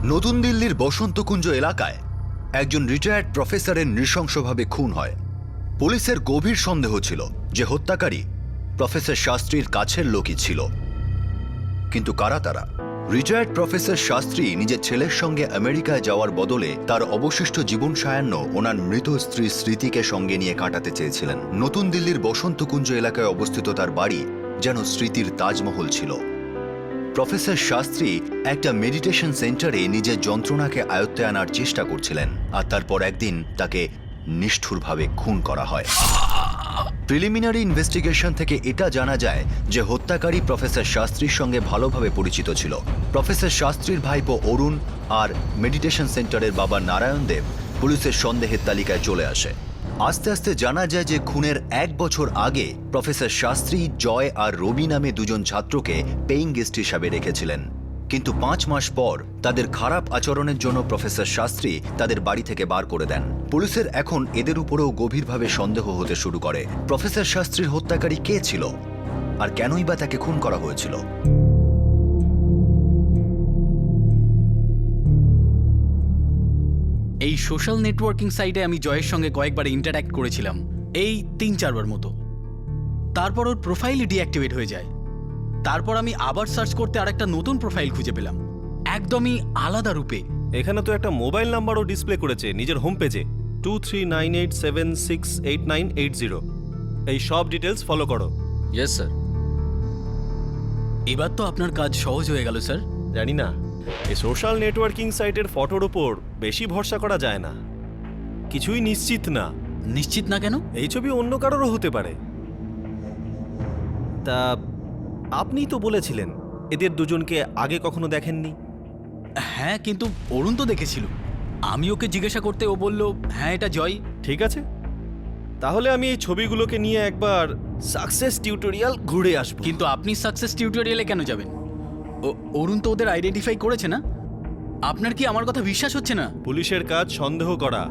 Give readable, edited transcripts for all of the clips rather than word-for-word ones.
নতুন দিল্লির বসন্তকুঞ্জ এলাকায় একজন রিটায়ার্ড প্রফেসরের নৃশংসভাবে খুন হয়। পুলিশের গভীর সন্দেহ ছিল যে হত্যাকারী প্রফেসর শাস্ত্রীর কাছের লোকই ছিল। কিন্তু কারা তারা? রিটায়ার্ড প্রফেসর শাস্ত্রী নিজের ছেলের সঙ্গে আমেরিকায় যাওয়ার বদলে তার অবশিষ্ট জীবন সায়ান্ন ওনার মৃত স্ত্রী স্মৃতিকে সঙ্গে নিয়ে কাটাতে চেয়েছিলেন। নতুন দিল্লির বসন্তকুঞ্জ এলাকায় অবস্থিত তার বাড়ি যেন স্মৃতির তাজমহল ছিল। প্রফেসর শাস্ত্রী একটা মেডিটেশন সেন্টারে নিজের যন্ত্রণাকে আয়ত্তে আনার চেষ্টা করছিলেন, আর তারপর একদিন তাকে নিষ্ঠুরভাবে খুন করা হয়। প্রিলিমিনারি ইনভেস্টিগেশন থেকে এটা জানা যায় যে হত্যাকারী প্রফেসর শাস্ত্রীর সঙ্গে ভালোভাবে পরিচিত ছিল। প্রফেসর শাস্ত্রীর ভাইপো অরুণ আর মেডিটেশন সেন্টারের বাবা নারায়ণ দেব পুলিশের সন্দেহের তালিকায় চলে আসে। আস্তে আস্তে জানা যায় যে খুনের 1 বছর আগে প্রফেসর শাস্ত্রী জয় আর রবি নামে দুজন ছাত্রকে পেইং গেস্ট হিসাবে রেখেছিলেন, কিন্তু 5 মাস পর তাদের খারাপ আচরণের জন্য প্রফেসর শাস্ত্রী তাদের বাড়ি থেকে বার করে দেন। পুলিশের এখন এদের উপরেও গভীরভাবে সন্দেহ হতে শুরু করে। প্রফেসর শাস্ত্রীর হত্যাকারী কে ছিল আর কেনই বা তাকে খুন করা হয়েছিল? এই সোশ্যাল নেটওয়ার্কিং সাইটে আমি জয়ের সঙ্গে কয়েকবার ইন্টারঅ্যাক্ট করেছিলাম, এই 3-4 বার মতো। তারপর ওর প্রোফাইলই ডিঅ্যাক্টিভেট হয়ে যায়। তারপর আমি আবার সার্চ করতে আরেকটা নতুন প্রোফাইল খুঁজে পেলাম, একদমই আলাদা রূপে। এখানে তো একটা মোবাইল নাম্বারও ডিসপ্লে করেছে নিজের হোম পেজে, 2398768980। এই সব ডিটেলস ফলো করো। Yes sir. এবার তো আপনার কাজ সহজ হয়ে গেল স্যার। জানি না, এই সোশ্যাল নেটওয়ার্কিং সাইটের ফটোর ওপর বেশি ভরসা করা যায় না, কিছুই নিশ্চিত না। নিশ্চিত না কেন? এই ছবি অন্য কারোরও হতে পারে। তা আপনিই তো বলেছিলেন এদের দুজনকে আগে কখনো দেখেননি। হ্যাঁ, কিন্তু অরুণ তো দেখেছিল। আমি ওকে জিজ্ঞাসা করতে ও বলল হ্যাঁ এটা জয়। ঠিক আছে, তাহলে আমি এই ছবিগুলোকে নিয়ে একবার সাকসেস টিউটোরিয়াল ঘুরে আসব। কিন্তু আপনি সাকসেস টিউটোরিয়ালে কেন যাবেন? অরুণ তো ওদের আইডেন্টিফাই করেছে না। আপনার কি আমার কথা বিশ্বাস হচ্ছে না? পুলিশের কাজ সন্দেহ করা,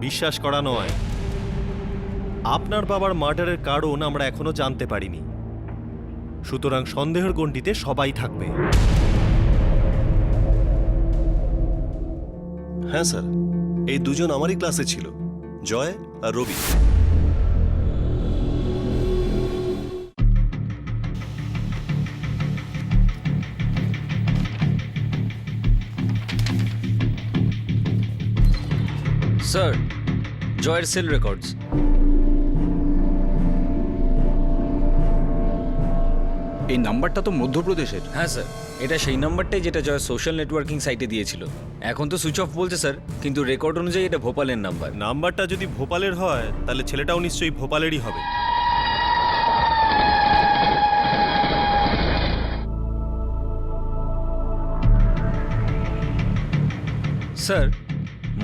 বিশ্বাস করা নয়। আপনার বাবার মার্ডারের কারণ আমরা এখনো জানতে পারিনি, সুতরাং সন্দেহের গণ্ডিতে সবাই থাকবে। হ্যাঁ স্যার, এই দুজন আমারই ক্লাসে ছিল, জয় আর রবি। স্যার, জয়ের সেল রেকর্ডস। এই নাম্বারটা তো মধ্যপ্রদেশের। হ্যাঁ স্যার, এটা সেই নাম্বারটাই যেটা জয় সোশ্যাল নেটওয়ার্কিং সাইটে দিয়েছিল। এখন তো সুইচ অফ বলছে স্যার, কিন্তু রেকর্ড অনুযায়ী এটা ভোপালের নাম্বার। নাম্বারটা যদি ভোপালের হয় তাহলে ছেলেটাও নিশ্চয়ই ভোপালেরই হবে। স্যার,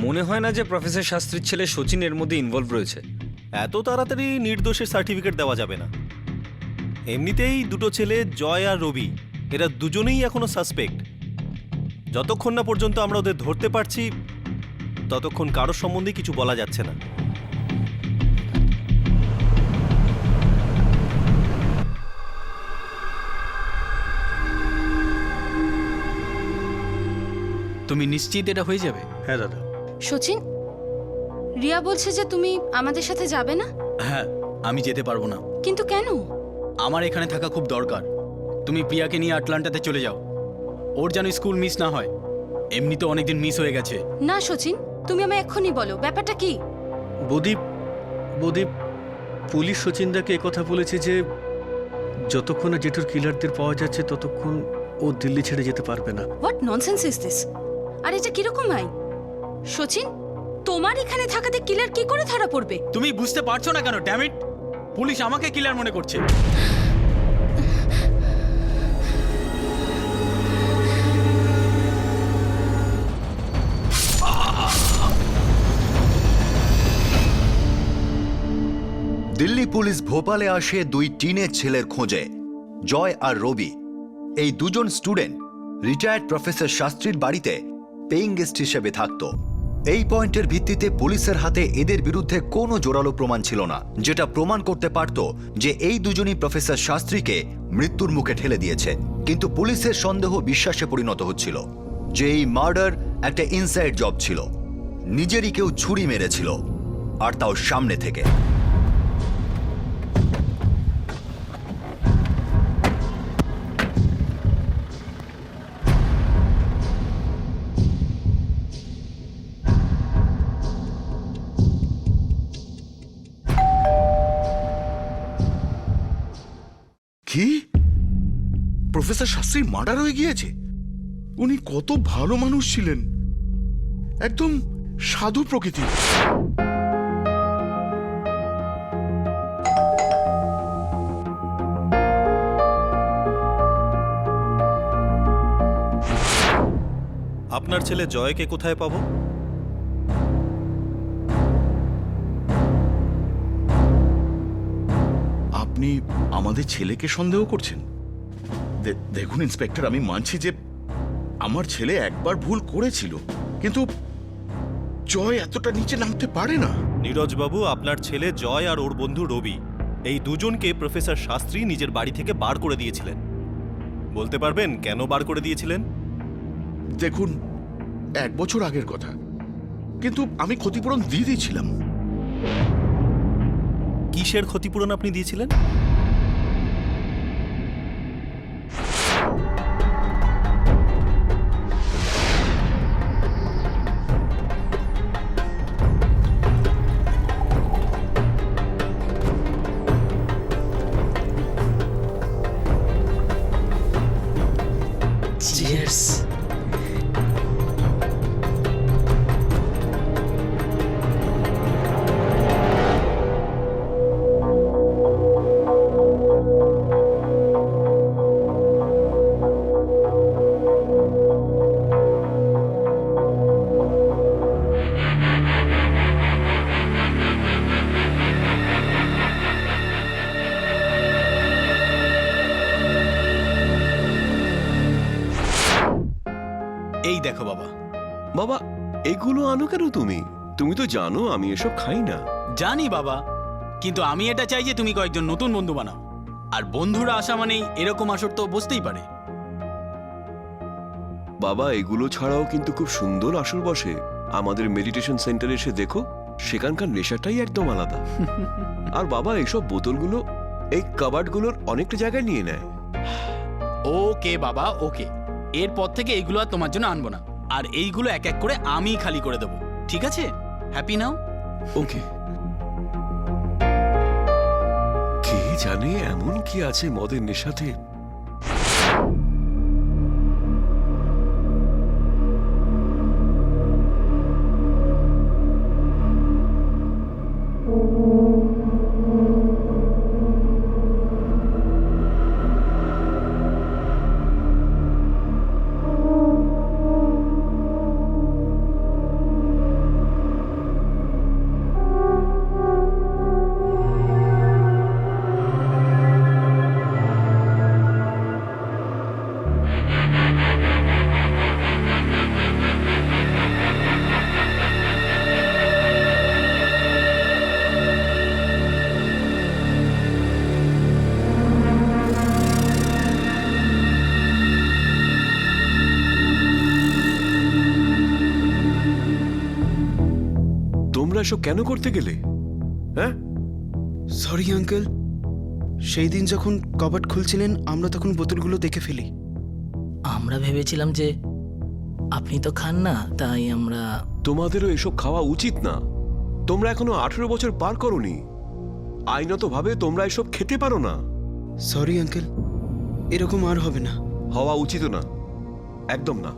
মনে হয় না যে প্রফেসর শাস্ত্রীর ছেলে সচিন এর মধ্যে ইনভলভ রয়েছে। এত তাড়াতাড়ি নির্দোষের সার্টিফিকেট দেওয়া যাবে না। এমনিতেই দুটো ছেলে জয় আর রবি, এরা দুজনেই এখনো সাসপেক্ট। যতক্ষণ না পর্যন্ত আমরা ওদের ধরতে পারছি ততক্ষণ কারোর সম্বন্ধে কিছু বলা যাচ্ছে না। তুমি নিশ্চিত এটা হয়ে যাবে? হ্যাঁ দাদা। সচিন, রিয়া বলছে যে তুমি আমাদের সাথে যাবে না। হ্যাঁ, আমি যেতে পারবো না। কিন্তু কেন? আমার এখানে থাকা খুব দরকার। তুমি প্রিয়াকে নিয়ে আটলান্টাতে চলে যাও, ওর যেন স্কুল মিস না হয়। এমনি তো অনেকদিন মিস হয়ে গেছে। না সচিন, তুমি আমায় এক্ষুনি বলো ব্যাপারটা কি। বদীপ, পুলিশ সচিনদাকে কথা বলেছে যে যতক্ষণ না জেঠুর কিলারদের পাওয়া যাচ্ছে ততক্ষণ ও দিল্লি ছেড়ে যেতে পারবে না। What nonsense is this? আর এটা কিরকম আইন? সচিন, তোমার এখানে থাকাতে কিলার কি করে ধরা পড়বে? তুমি বুঝতে পারছো না কেন? ড্যাম ইট, পুলিশ আমাকে কিলার মনে করছে। দিল্লি পুলিশ ভোপালে আসে 2 টিনের ছেলের খোঁজে, জয় আর রবি। এই দুজন স্টুডেন্ট রিটায়ার্ড প্রফেসর শাস্ত্রীর বাড়িতে পেইং গেস্ট হিসেবে থাকত। এই পয়েন্টের ভিত্তিতে পুলিশের হাতে এদের বিরুদ্ধে কোনো জোরালো প্রমাণ ছিল না, যেটা প্রমাণ করতে পারত যে এই দুজনই প্রফেসর শাস্ত্রীকে মৃত্যুর মুখে ঠেলে দিয়েছে। কিন্তু পুলিশের সন্দেহ বিশ্বাসে পরিণত হচ্ছিল যে এই মার্ডার একটা ইনসাইড জব ছিল। নিজেরই কেউ ছুরি মেরেছিল, আর তাও সামনে থেকে। কি? প্রফেসর শাস্ত্রী মার্ডার হয়ে গিয়েছে? উনি কত ভালো মানুষ ছিলেন, একদম সাধু প্রকৃতি। আপনার ছেলে জয়কে কোথায় পাবো? আপনি আমাদের ছেলেকে সন্দেহ করছেন? দেখুন ইন্সপেক্টর, আমি মানছি যে আমার ছেলে একবার ভুল করেছিল, কিন্তু জয় এতটা নিচে নামতে পারে না। নীরজবাবু, আপনার ছেলে জয় আর ওর বন্ধু রবি, এই দুজনকে প্রফেসর শাস্ত্রী নিজের বাড়ি থেকে বার করে দিয়েছিলেন। বলতে পারবেন কেন বার করে দিয়েছিলেন? দেখুন, 1 বছর আগের কথা, কিন্তু আমি ক্ষতিপূরণ দিয়ে দিয়েছিলাম। কিসের ক্ষতিপূরণ আপনি দিয়েছিলেন? এই দেখো বাবা। বাবা, এগুলো আনো কেন তুমি? তুমি তো জানো আমি এসব খাই না। জানি বাবা, কিন্তু আমি এটা চাই যে তুমি কয়েকজন নতুন বন্ধু বানাও। আর বন্ধুরা আসা মানেই এরকম আসর তো বুঝতেই পারে। বাবা, এগুলো ছাড়াও কিন্তু খুব সুন্দর আসর বসে। আমাদের মেডিটেশন সেন্টারে এসে দেখো, সেখানকার নেশাটাই একদম আলাদা। আর বাবা, এসব বোতলগুলো এই কাবার্ডগুলোর অনেকটা জায়গায় নিয়ে নেয়। ওকে বাবা, ওকে। এরপর থেকে এইগুলো আর তোমার জন্য আনবো না, আর এইগুলো এক এক করে আমি খালি করে দেবো, ঠিক আছে? হ্যাপি নাও? ওকে। কে জানে এমন কি আছে মদের নেশাতে। তোমরা এসব কেন করতে গেলে? হ্যাঁ, সরি আঙ্কেল, সেই দিন যখন কবাট খুলছিলেন আমরা তখন বোতলগুলো দেখে ফেলি। আমরা ভেবেছিলাম যে আপনি তো খান না, তাই আমরা। তোমাদেরও এসব খাওয়া উচিত না। তোমরা এখনো 18 বছর পার করোনি। আইনত-ভাবে তোমরা এসব খেতে পারো না। সরি আঙ্কেল, এরকম আর হবে না। হওয়া উচিত না, একদম না।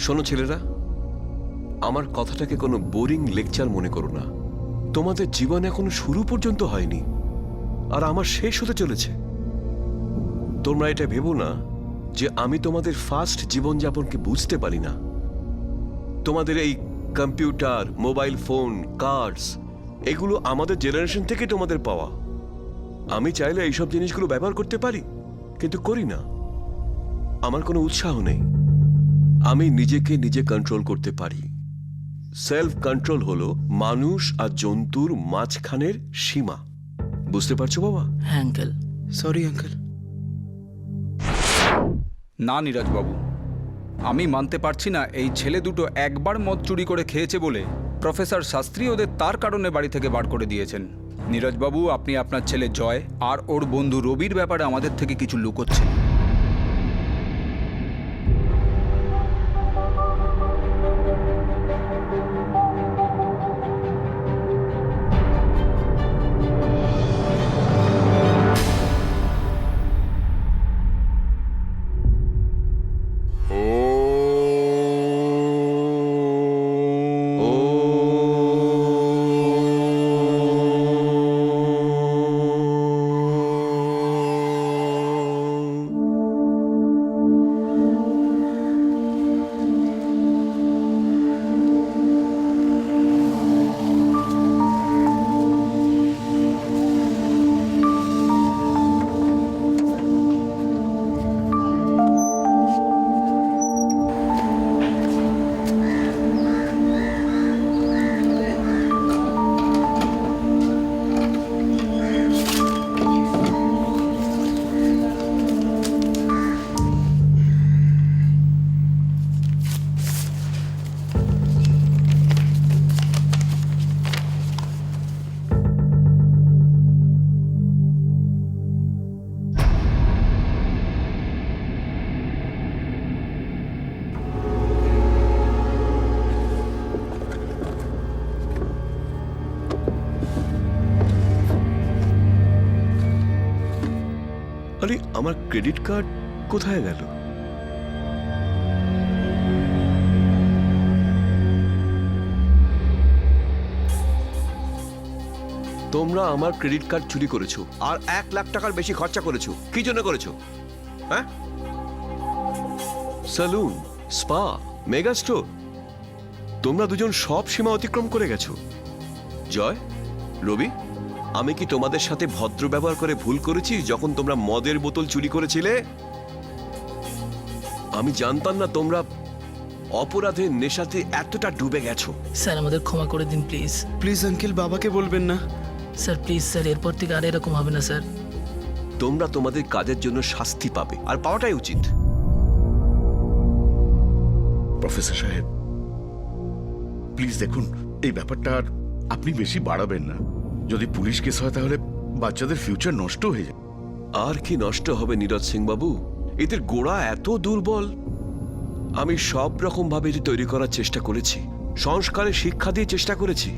শোনো ছেলেরা, আমার কথাটাকে কোনো বোরিং লেকচার মনে করো না। তোমাদের জীবন এখনো শুরু পর্যন্ত হয়নি, আর আমার শেষ হতে চলেছে। তোমরা এটা ভেবো না যে আমি তোমাদের ফাস্ট জীবনযাপনকে বুঝতে পারি না। তোমাদের এই কম্পিউটার, মোবাইল ফোন, কার্স, এগুলো আমাদের জেনারেশন থেকে তোমাদের পাওয়া। আমি চাইলে এইসব জিনিসগুলো ব্যবহার করতে পারি, কিন্তু করি না। আমার কোনো উৎসাহ নেই। আমি নিজেকে নিজে কন্ট্রোল করতে পারি। সেলফ কন্ট্রোল হলো মানুষ আর জন্তুর মাঝখানের সীমা। বুঝতে পারছো বাবা? হ্যাঁ আঙ্কেল। Sorry uncle. না নীরজ বাবু, আমি মানতে পারছি না এই ছেলে দুটো একবার মদ চুরি করে খেয়েছে বলে প্রফেসর শাস্ত্রী ওদের তার কারণে বাড়ি থেকে বার করে দিয়েছেন। নীরজবাবু, আপনি আপনার ছেলে জয় আর ওর বন্ধু রবির ব্যাপারে আমাদের থেকে কিছু লুকোচ্ছেন। আরে আমার ক্রেডিট কার্ড কোথায় গেল? তোমরা আমার ক্রেডিট কার্ড চুরি করেছো আর 1 লাখ টাকার বেশি খরচা করেছো। কি জন্য করেছো? হ্যাঁ, সেলুন, স্পা, মেগা স্টোর, তোমরা দুজন সব সীমা অতিক্রম করে গেছো। জয়, রবি, আমি কি তোমাদের সাথে ভদ্র ব্যবহার করে ভুল করেছি যখন তোমরা মদের বোতল চুরি করেছিলে? আমি জানতাম না তোমরা অপরাধের নেশাতে এতটা ডুবে গেছো। স্যার আমাদের ক্ষমা করে দিন প্লিজ। প্লিজ আঙ্কেল, বাবাকে বলবেন না। স্যার প্লিজ স্যার, এরপর থেকে আর এরকম হবে না স্যার। তোমরা তোমাদের কাজের জন্য শাস্তি পাবে, আর পাওয়াটাই উচিত। প্রফেসর সাহেব, প্লিজ দেখুন, এই ব্যাপারটা আর আপনি বেশি বাড়াবেন না। যদি পুলিশ কেস হয় তাহলে বাচ্চাদের ফিউচার নষ্ট হয়ে যায়। আর কি নষ্ট হবে নীরজ সিং বাবু? এদের গোড়া এত দুর্বল। আমি সব রকম ভাবে এটি তৈরি করার চেষ্টা করেছি, সংস্কারের শিক্ষা দিয়ে চেষ্টা করেছি,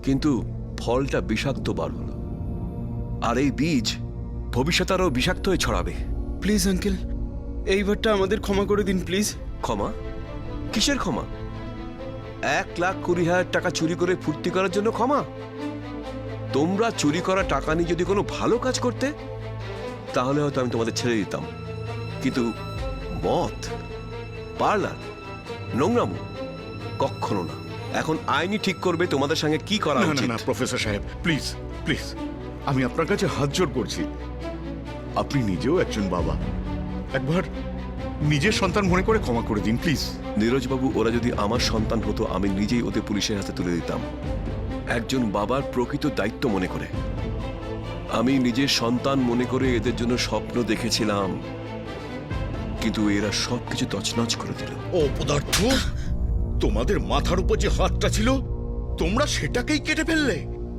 কিন্তু ফলটা বিষাক্ত বার হলো। আর এই বীজ ভবিষ্যতে আরও বিষাক্ত হয়ে ছড়াবে। প্লিজ আঙ্কেল, এইবারটা আমাদের ক্ষমা করে দিন প্লিজ। ক্ষমা? কিসের ক্ষমা? 1,20,000 টাকা চুরি করে ফুর্তি করার জন্য ক্ষমা? তোমরা চুরি করা টাকা নিয়ে যদি কোনো ভালো কাজ করতে তাহলে হয়তো আমি তোমাদের ছেড়ে দিতাম, কিন্তু মদ, পার্লার, নোংরামো কখনো না। এখন আইনই ঠিক করবে তোমাদের সঙ্গে কি করা না উচিত। না প্রফেসর সাহেব, প্লিজ প্লিজ, আমি আপনার কাছে হাত জোড় করছি। আপনি নিজেও একজন বাবা, একবার নিজের সন্তান মনে করে ক্ষমা করে দিন প্লিজ। নীরজবাবু, ওরা যদি আমার সন্তান হতো আমি নিজেই ওদের পুলিশের হাতে তুলে দিতাম, একজন বাবার প্রকৃত দায়িত্ব মনে করে। আমি নিজের সন্তান মনে করে এদের জন্য স্বপ্ন দেখেছিলাম, কিন্তু এরা সবকিছু তছনছ করে দিল। অপদার্থ, তোমাদের মাথার উপর যে হাতটা ছিল তোমরা সেটাকেই কেটে ফেললে।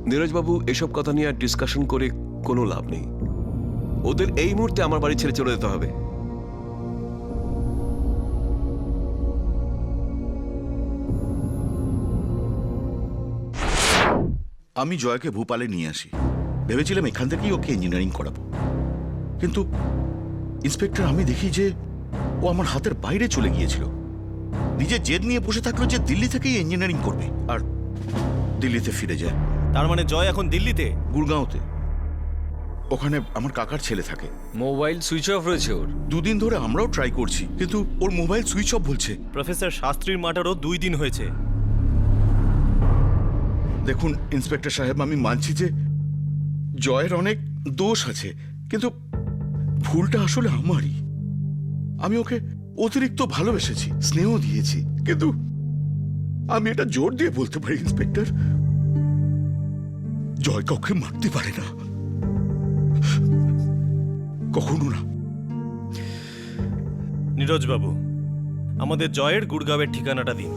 নীরজবাবু, এসব কথা নিয়ে আর ডিসকাশন করে কোনো লাভ নেই। ওদের এই মুহূর্তে আমার বাড়ি ছেড়ে চলে যেতে হবে। আমি জয়কে ভূপালে নিয়ে আসি, ভেবেছিলাম এখান থেকেই ওকে ইঞ্জিনিয়ারিং করাবো, কিন্তু ইন্সপেক্টর আমি দেখি যে ও আমার হাতের বাইরে চলে গিয়েছিল। নিজে জেদ নিয়ে বসে থাকলো যে দিল্লি থেকেই ইঞ্জিনিয়ারিং করবে, আর দিল্লিতে ফিরে যায়। তার মানে জয় এখন দিল্লিতে? গুড়গাঁওতে। ওখানে আমার কাকার ছেলে থাকে। মোবাইল সুইচ অফ রয়েছে ওর। 2 দিন ধরে আমরাও ট্রাই করছি, কিন্তু ওর মোবাইল সুইচ অফ বলছে। প্রফেসর শাস্ত্রীর মার্ডারও 2 দিন হয়েছে। দেখুন ইন্সপেক্টর সাহেব, আমি মানছি যে জয়ের অনেক দোষ আছে, কিন্তু ভুলটা আসলে আমারই। আমি ওকে অতিরিক্ত ভালোবেসেছি, স্নেহ দিয়েছি, কিন্তু আমি এটা জোর দিয়ে বলতে পারি ইন্সপেক্টর, জয় কাউকে মারতে পারে না, কখনো না। নীরজবাবু, আমাদের জয়ের গুড়গাঁওয়ের ঠিকানাটা দিন।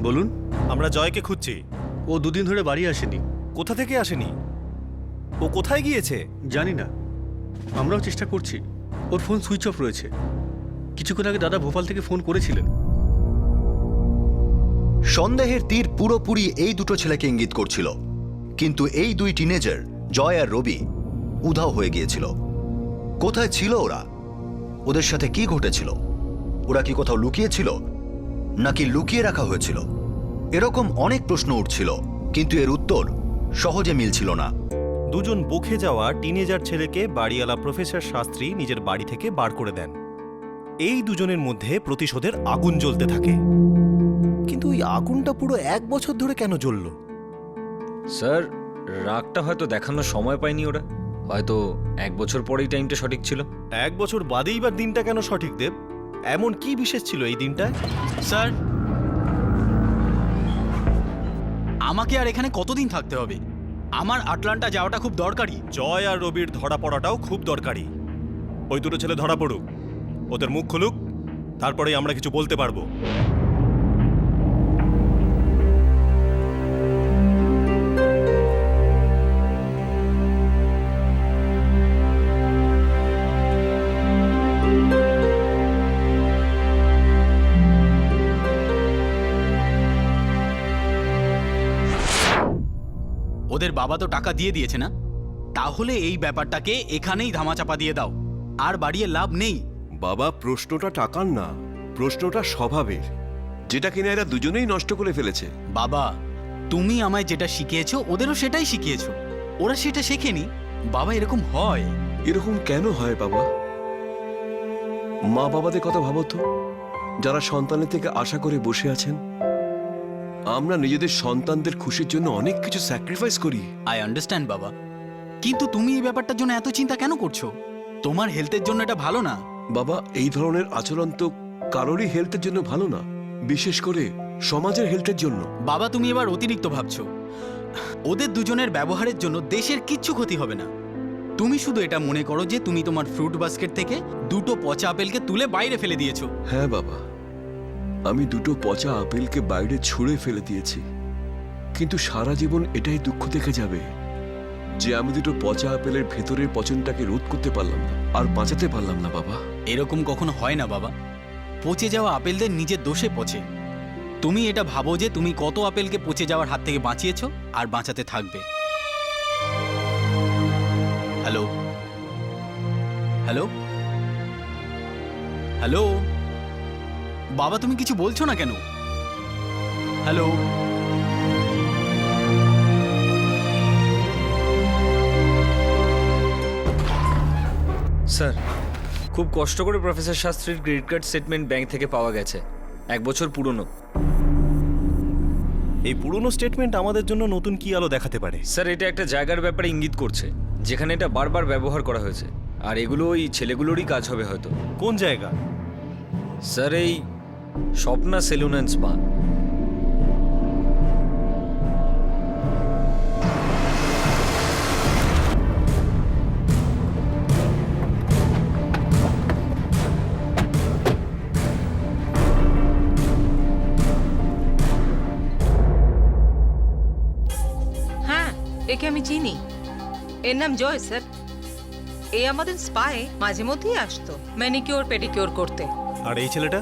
বলুন। আমরা জয়কে খুঁজছি। ও দুদিন ধরে বাড়ি আসেনি। কোথা থেকে আসেনি? ও কোথায় গিয়েছে? জানি না, আমরাও চেষ্টা করছি। ওর ফোন সুইচ অফ রয়েছে। কিছুক্ষণ আগে দাদা ভোপাল থেকে ফোন করেছিলেন। সন্দেহের তীর পুরোপুরি এই দুটো ছেলেকে ইঙ্গিত করছিল, কিন্তু এই দুই টিনেজার জয় আর রবি উধাও হয়ে গিয়েছিল। কোথায় ছিল ওরা? ওদের সাথে কি ঘটেছিল? ওরা কি কোথাও লুকিয়েছিল, নাকি লুকিয়ে রাখা হয়েছিল? এরকম অনেক প্রশ্ন উঠছিল, কিন্তু এর উত্তর সহজে মিলছিল না। দুজন বকে যাওয়া টিনেজার ছেলেকে বাড়িওয়ালা প্রফেসর শাস্ত্রী নিজের বাড়ি থেকে বার করে দেন। এই দুজনের মধ্যে প্রতিশোধের আগুন জ্বলতে থাকে, কিন্তু ওই আগুনটা পুরো 1 বছর ধরে কেন জ্বলল? স্যার, রাগটা হয়তো দেখানোর সময় পায়নি ওরা। হয়তো 1 বছর পরেই টাইমটা সঠিক ছিল। 1 বছর বাদেই বা দিনটা কেন সঠিক দেব? এমন কি বিশেষ ছিল এই দিনটায়? স্যার, আমাকে আর এখানে কতদিন থাকতে হবে? আমার আটলান্টা যাওয়াটা খুব দরকারি। জয় আর রবির ধরা পড়াটাও খুব দরকারি। ওই দুটো ছেলে ধরা পড়ুক, ওদের মুখ খুলুক, তারপরেই আমরা কিছু বলতে পারবো। ওদের বাবা তো টাকা দিয়ে দিয়েছে না? তাহলে এই ব্যাপারটাকে এখানেই ধামাচাপা দিয়ে দাও, আর বাড়িয়ে লাভ নেই। বাবা, প্রশ্নটা টাকার না, প্রশ্নটা স্বভাবের, যেটা কিনা এরা দুজনেই নষ্ট করে ফেলেছে। বাবা, তুমি আমায় যেটা শিখিয়েছো ওদেরও সেটাই শিখিয়েছো। ওরা সেটা শেখেনি। বাবা, এরকম হয়? এরকম কেন হয় বাবা? মা বাবাদের কথা ভাবো তো, যারা সন্তানের থেকে আশা করে বসে আছেন। আমরা নিজেদের সন্তানদের খুশির জন্য অনেক কিছু স্যাক্রিফাইস করি। আই আন্ডারস্ট্যান্ড বাবা, কিন্তু তুমি এই ব্যাপারটার জন্য এত চিন্তা কেন করছো? তোমার হেলথের জন্য এটা ভালো না। বাবা, এই ধরনের আচরণ তো কারোরই হেলথের জন্য ভালো না, বিশেষ করে সমাজের হেলথের জন্য। বাবা, তুমি এবার অতিরিক্ত ভাবছো। ওদের দুজনের ব্যবহারের জন্য দেশের কিচ্ছু ক্ষতি হবে না। তুমি শুধু এটা মনে করো যে তুমি তোমার ফ্রুট বাস্কেট থেকে 2টো পচা আপেলকে তুলে বাইরে ফেলে দিয়েছো। হ্যাঁ বাবা, আমি 2টো পচা আপেলকে বাইরে ছুঁড়ে ফেলে দিয়েছি, কিন্তু সারা জীবন এটাই দুঃখ দেখে যাবে যে আমি 2টো পচা আপেলের ভেতরের পচনটাকে রোধ করতে পারলাম না, আর বাঁচাতে পারলাম না। বাবা, এরকম কখনো হয় না বাবা। পচে যাওয়া আপেলদের নিজের দোষে পচে। তুমি এটা ভাবো যে তুমি কত আপেলকে পচে যাওয়ার হাত থেকে বাঁচিয়েছো আর বাঁচাতে থাকবে। হ্যালো হ্যালো হ্যালো বাবা, তুমি কিছু বলছো না কেন? হ্যালো স্যার, খুব কষ্ট করে প্রফেসর শাস্ত্রীর ক্রেডিট কার্ড স্টেটমেন্ট ব্যাংক থেকে পাওয়া গেছে। 1 বছর পুরনো। এই পুরনো স্টেটমেন্ট আমাদের জন্য নতুন কি আলো দেখাতে পারে? স্যার, এটা একটা জায়গার ব্যাপারে ইঙ্গিত করছে যেখানে এটা বারবার ব্যবহার করা হয়েছে, আর এগুলো ওই ছেলেগুলোরই কাজ হবে হয়তো। কোন জায়গা? স্যার, এই স্বপ্না সেলুন অ্যান্ড স্পা। হ্যাঁ, একে আমি চিনি। এর নাম জয় স্যার। এ আমাদের স্পায়ে মাঝে মধ্যেই আসতো ম্যানিকিওর পেডিকিওর করতে। আর এই ছেলেটা?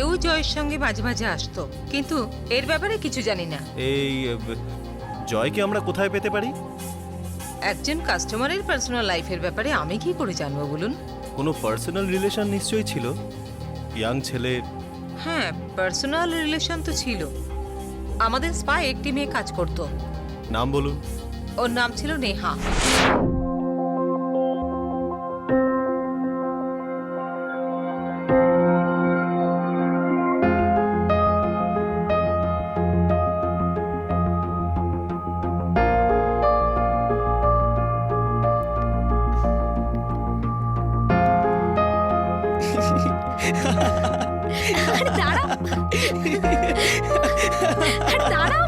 এও জয়ের সঙ্গে মাঝে মাঝে আসতো, কিন্তু এর ব্যাপারে কিছু জানি না। এই জয়কে আমরা কোথায় পেতে পারি? একজন কাস্টমারের পার্সোনাল লাইফের ব্যাপারে আমি কি করে জানবো বলুন? কোনো পার্সোনাল রিলেশন নিশ্চয়ই ছিল। ইয়াং ছেলে। হ্যাঁ, পার্সোনাল রিলেশন তো ছিল। আমাদের স্পায়ে একটি মেয়ে কাজ করতো। নাম বলুন। ওর নাম ছিল নেহা। আরে দাঁড়াও, আরে দাঁড়াও।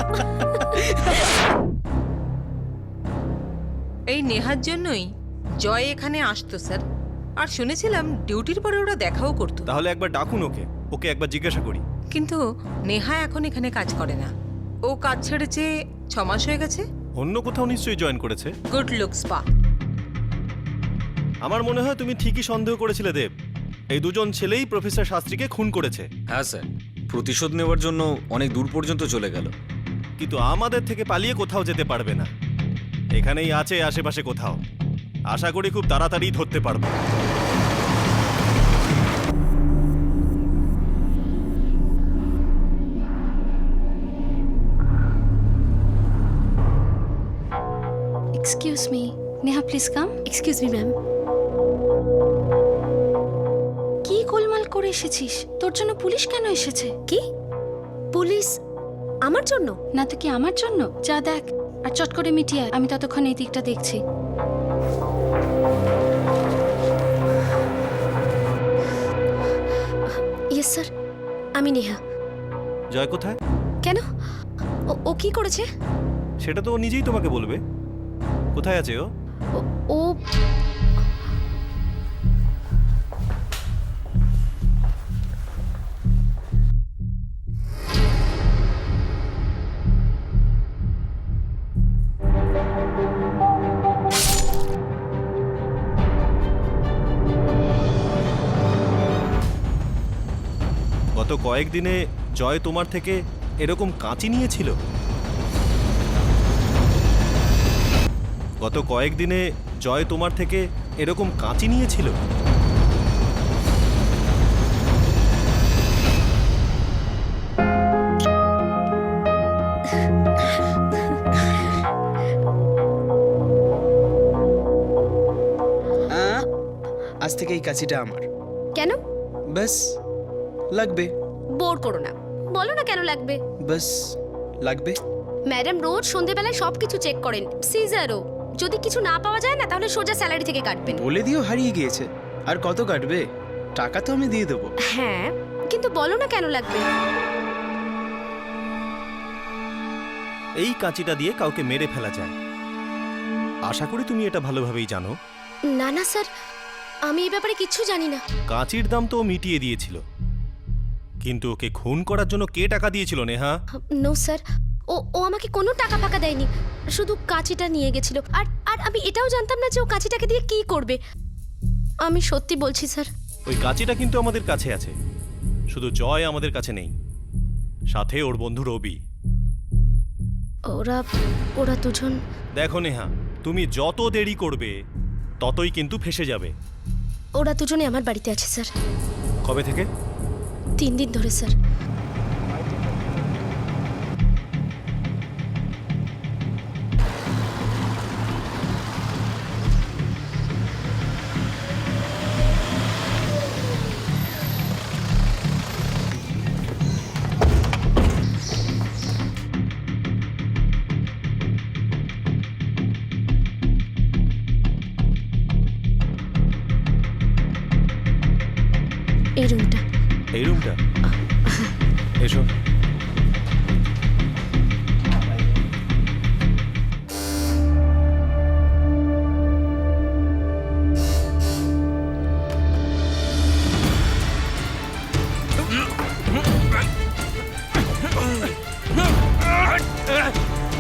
এই নেহার জন্যই জয় এখানে আসতো স্যার, আর শুনেছিলাম ডিউটির পরে ওরা দেখাও করতো। তাহলে একবার ডাকুন ওকে, ওকে একবার জিজ্ঞাসা করি। কিন্তু নেহা এখন এখানে কাজ করে না, ও কাজ ছেড়েছে 6 মাস হয়ে গেছে। অন্য কোথাও নিশ্চয়ই জয়েন করেছে। Good look spa. আমার মনে হয় তুমি ঠিকই সন্দেহ করেছিলে দেব, এই দুজন ছেলেই প্রফেসর শাস্ত্রীকে খুন করেছে। হ্যাঁ স্যার, প্রতিশোধ নেওয়ার জন্য অনেক দূর পর্যন্ত চলে গেল। কিন্তু আমাদের থেকে পালিয়ে কোথাও যেতে পারবে না, এখানেই আছে আশেপাশে কোথাও। আশা করি খুব তাড়াতাড়ি ধরতে পারবো। Excuse me, Neha please come. Excuse me ma'am. কি গোলমাল করে এসেছিস? তোর জন্য পুলিশ কেন এসেছে? কি পুলিশ আমার জন্য? না তো কি আমার জন্য? যা দেখ আর চট করে মিটিয়ে আয়, আমি ততক্ষণ এই দিকটা দেখছি। ইয়েস স্যার, আমি নেহা। জয় কোথায়? কেন? ও কি করেছে? সেটা তো ও নিজেই তোমাকে বলবে। কোথায় আছে ও? ও গত কয়েকদিনে জয় তোমার থেকে এরকম কাঁচি নিয়েছিল? গত কয়েকদিনে জয় তোমার থেকে এরকম কাঁচি নিয়েছিল? আজ থেকে এই কাঁচিটা আমার। কেন? ব্যাস লাগবে। বোর করো না, বলো না কেন লাগবে। ব্যাস লাগবে। ম্যাডাম রোজ সন্ধেবেলায় সবকিছু চেক করেন, সিজারও। যদি কিছু না পাওয়া যায় না তাহলে সোজা স্যালারি থেকে কাটবেন। বলে দিও হারিয়ে গিয়েছে, আর কত কাটবে? টাকা তো আমি দিয়ে দেবো। হ্যাঁ, কিন্তু বলো না কেন লাগবে। এই কাঁচিটা দিয়ে কাউকে মেরে ফেলা যায়। আশা করি তুমি এটা ভালোভাবেই জানো। না না স্যার, আমি এই ব্যাপারে কিচ্ছু জানি না। কাঁচির দাম তো ও মিটিয়ে দিয়েছিল, কিন্তু ওকে খুন করার জন্য কে টাকা দিয়েছিল নেহা? নো স্যার, ও আমাকে কোনো টাকা ফাঁকা দেয়নি, শুধু কাঁচিটা নিয়ে গেছিল। আর আর আমি এটাও জানতাম না যে ও কাঁচিটাকে দিয়ে কি করবে। আমি সত্যি বলছি স্যার। ওই কাঁচিটা কিন্তু আমাদের কাছে আছে, শুধু জয় আমাদের কাছে নেই, সাথে ওর বন্ধু রবি। ওরা দুজন। দেখো নেহা, তুমি যত দেরি করবে ততই কিন্তু ফেসে যাবে। ওরা দুজনে আমার বাড়িতে আছে স্যার। কবে থেকে? 3 দিন ধরে স্যার। এই রুমটা। এই রুমটা? এসো।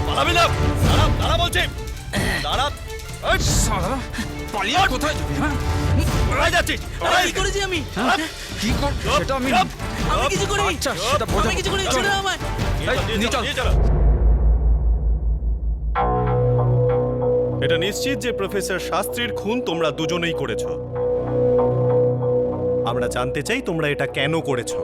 পালাবি না, দাঁড়া দাঁড়া বলছি, দাঁড়া। পালিয়ে কোথায় যাবি? হ্যাঁ, কোথায় যাচ্ছিস? কি করেছি আমি? কি কর সেটা আমি কিছু করিনি। আচ্ছা সেটা বোঝা। আমি কিছু করিনি, ছেড়ে দাও আমায়। নিয়ে চল। এটা নিশ্চিত যে প্রফেসর শাস্ত্রীর খুন তোমরা দুজনেই করেছো। আমরা জানতে চাই তোমরা এটা কেন করেছো।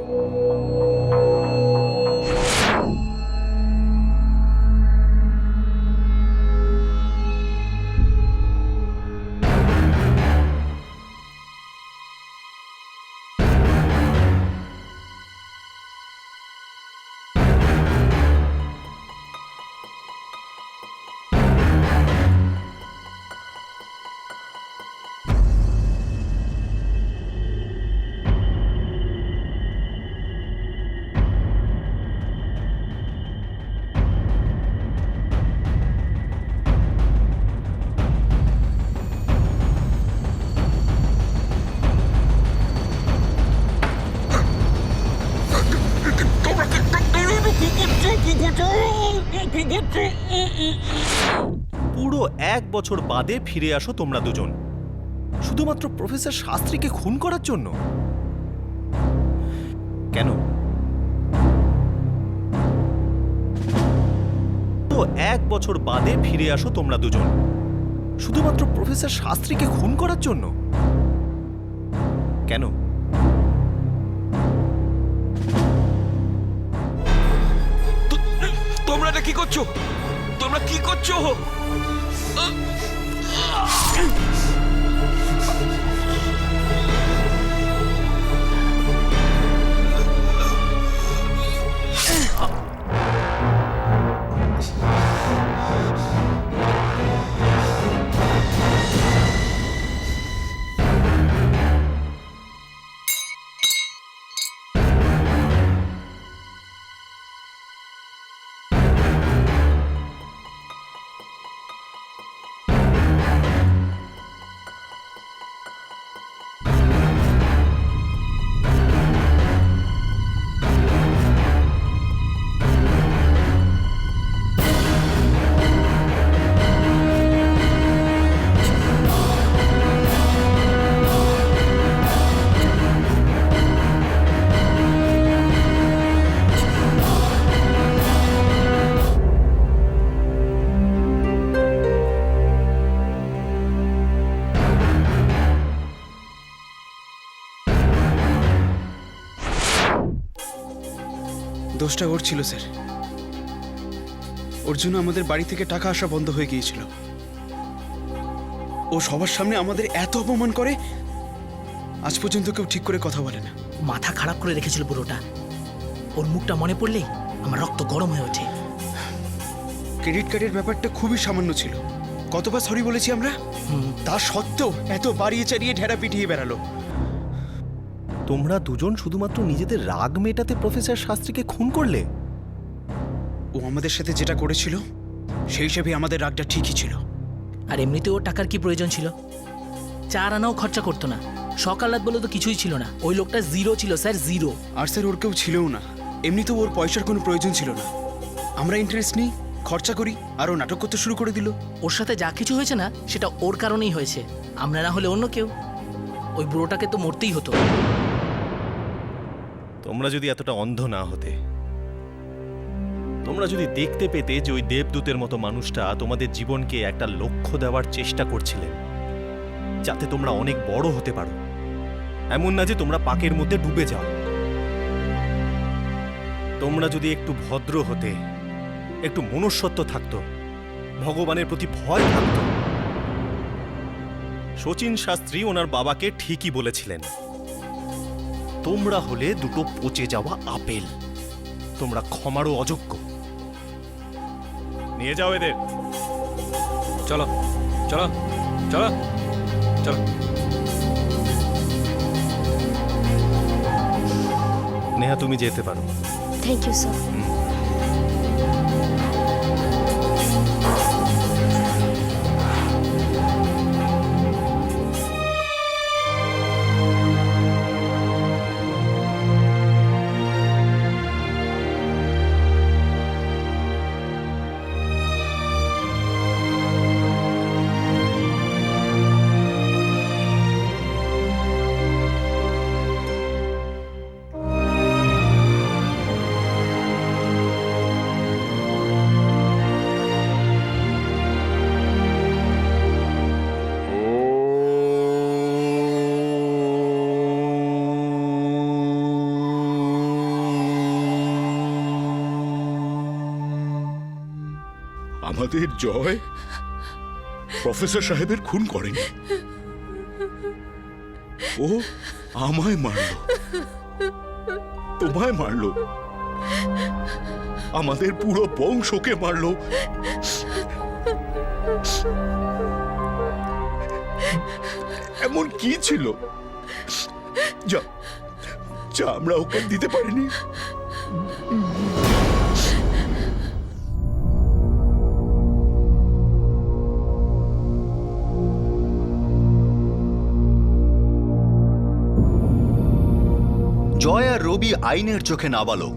পুরো 1 বছর বাদে ফিরে আসো তোমরা দুজন শুধুমাত্র প্রফেসর শাস্ত্রীকে খুন করার জন্য। কেন? তো 1 বছর বাদে ফিরে আসো তোমরা দুজন শুধুমাত্র প্রফেসর শাস্ত্রীকে খুন করার জন্য। কেন? তোমরা এটা কি করছো? তোমরা কি করছো? দোষটা ওর ছিল স্যার। ওর জন্য আমাদের বাড়ি থেকে টাকা আসা বন্ধ হয়ে গিয়েছিল। ও সবার সামনে আমাদের এত অপমান করে, আজ পর্যন্ত কেউ ঠিক করে কথা বলে না। মাথা খারাপ করে রেখেছিল পুরোটা। ওর মুখটা মনে পড়লেই আমার রক্ত গরম হয়ে ওঠে। ক্রেডিট কার্ডের ব্যাপারটা খুবই সামান্য ছিল, কতবার সরি বলেছি আমরা। তা সত্ত্বেও এত বাড়িয়ে চাড়িয়ে ঢেরা পিটিয়ে বেড়ালো। তোমরা দুজন শুধুমাত্র নিজেদের রাগ মেটাতে প্রফেসর শাস্ত্রীকে খুন করলে? ও আমাদের সাথে যেটা করেছিল সেই হিসেবে আমাদের রাগটা ঠিকই ছিল। আর এমনিতে ওর টাকার কি প্রয়োজন ছিল? 4 আনাও খরচা করতো না। সকাল রাত বলে তো কিছুই ছিল না। ওই লোকটা জিরো ছিল স্যার, জিরো। আর স্যার ওর কেউ ছিলও না। এমনিতেও ওর পয়সার কোনো প্রয়োজন ছিল না। আমরা ইন্টারেস্ট নিই, খরচা করি, আর ও নাটক করতে শুরু করে দিল। ওর সাথে যা কিছু হয়েছে না সেটা ওর কারণেই হয়েছে। আমরা না হলে অন্য কেউ। ওই বুড়োটাকে তো মরতেই হতো। তোমরা যদি এতটা অন্ধ না হতে, তোমরা যদি দেখতে পেতে যে ওই দেবদূতের মতো মানুষটা তোমাদের জীবনকে একটা লক্ষ্য দেওয়ার চেষ্টা করছিলেন, যাতে তোমরা অনেক বড় হতে পারো, এমন না যে তোমরা পাকের মধ্যে ডুবে যাও। তোমরা যদি একটু ভদ্র হতে, একটু মনুষ্যত্ব থাকতো, ভগবানের প্রতি ভয় থাকতো। শচীন শাস্ত্রী ওনার বাবাকে ঠিকই বলেছিলেন, তোমরা হলে দুটো পচে যাওয়া আপেল, তোমরা ক্ষমারও অযোগ্য। নিয়ে যাও এদের। চলো চলো চলো চলো। নেহা, তুমি যেতে পারো। Thank you sir. আমাদের জয় প্রফেসর সাহেবের খুন করেনি, ও আমায় মারল, তোমায় মারল, আমাদের পুরো বংশকে মারল। এমন কি ছিল যা যা আমরা ওকে দিতে পারিনি? জয় আর রবি আইনের চোখে নাবালক,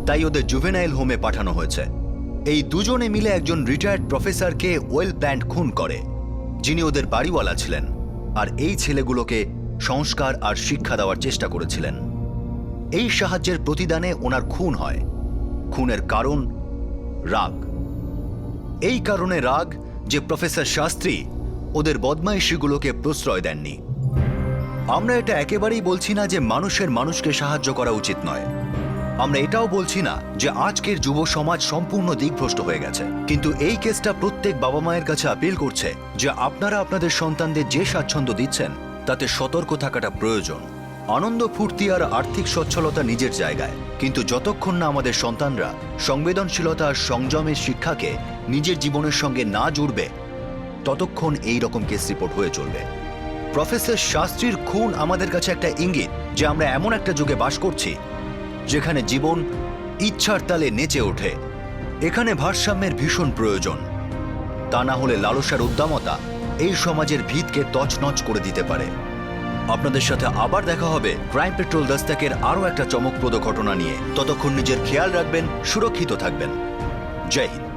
তাই ওদের জুভেনাইল হোমে পাঠানো হয়েছে। এই দুজনে মিলে একজন রিটায়ার্ড প্রফেসরকে ওয়েল প্ল্যান্ড খুন করে, যিনি ওদের বাড়িওয়ালা ছিলেন, আর এই ছেলেগুলোকে সংস্কার আর শিক্ষা দেওয়ার চেষ্টা করেছিলেন। এই সাহায্যের প্রতিদানে ওনার খুন হয়। খুনের কারণ রাগ। এই কারণে রাগ যে প্রফেসর শাস্ত্রী ওদের বদমাইশিগুলোকে প্রশ্রয় দেননি। আমরা এটা একেবারেই বলছি না যে মানুষকে সাহায্য করা উচিত নয়। আমরা এটাও বলছি না যে আজকের যুব সমাজ সম্পূর্ণ দিকভ্রষ্ট হয়ে গেছে। কিন্তু এই কেসটা প্রত্যেক বাবা মায়ের কাছে আপিল করছে যে আপনারা আপনাদের সন্তানদের যে স্বাচ্ছন্দ্য দিচ্ছেন তাতে সতর্ক থাকাটা প্রয়োজন। আনন্দ ফুর্তি আর আর্থিক সচ্ছলতা নিজের জায়গায়, কিন্তু যতক্ষণ না আমাদের সন্তানরা সংবেদনশীলতা আর সংযমের শিক্ষাকে নিজের জীবনের সঙ্গে না জুড়বে, ততক্ষণ এই রকম কেস রিপোর্ট হয়ে চলবে। প্রফেসর শাস্ত্রীর খুন আমাদের কাছে একটা ইঙ্গিত যে আমরা এমন একটা যুগে বাস করছি যেখানে জীবন ইচ্ছার তালে নেচে ওঠে। এখানে ভারসাম্যের ভীষণ প্রয়োজন, তা না হলে লালসার উদ্দামতা এই সমাজের ভিতকে তছনছ করে দিতে পারে। আপনাদের সাথে আবার দেখা হবে ক্রাইম পেট্রোল দস্তকের আরও একটা চমকপ্রদ ঘটনা নিয়ে। ততক্ষণ নিজের খেয়াল রাখবেন, সুরক্ষিত থাকবেন। জয় হিন্দ।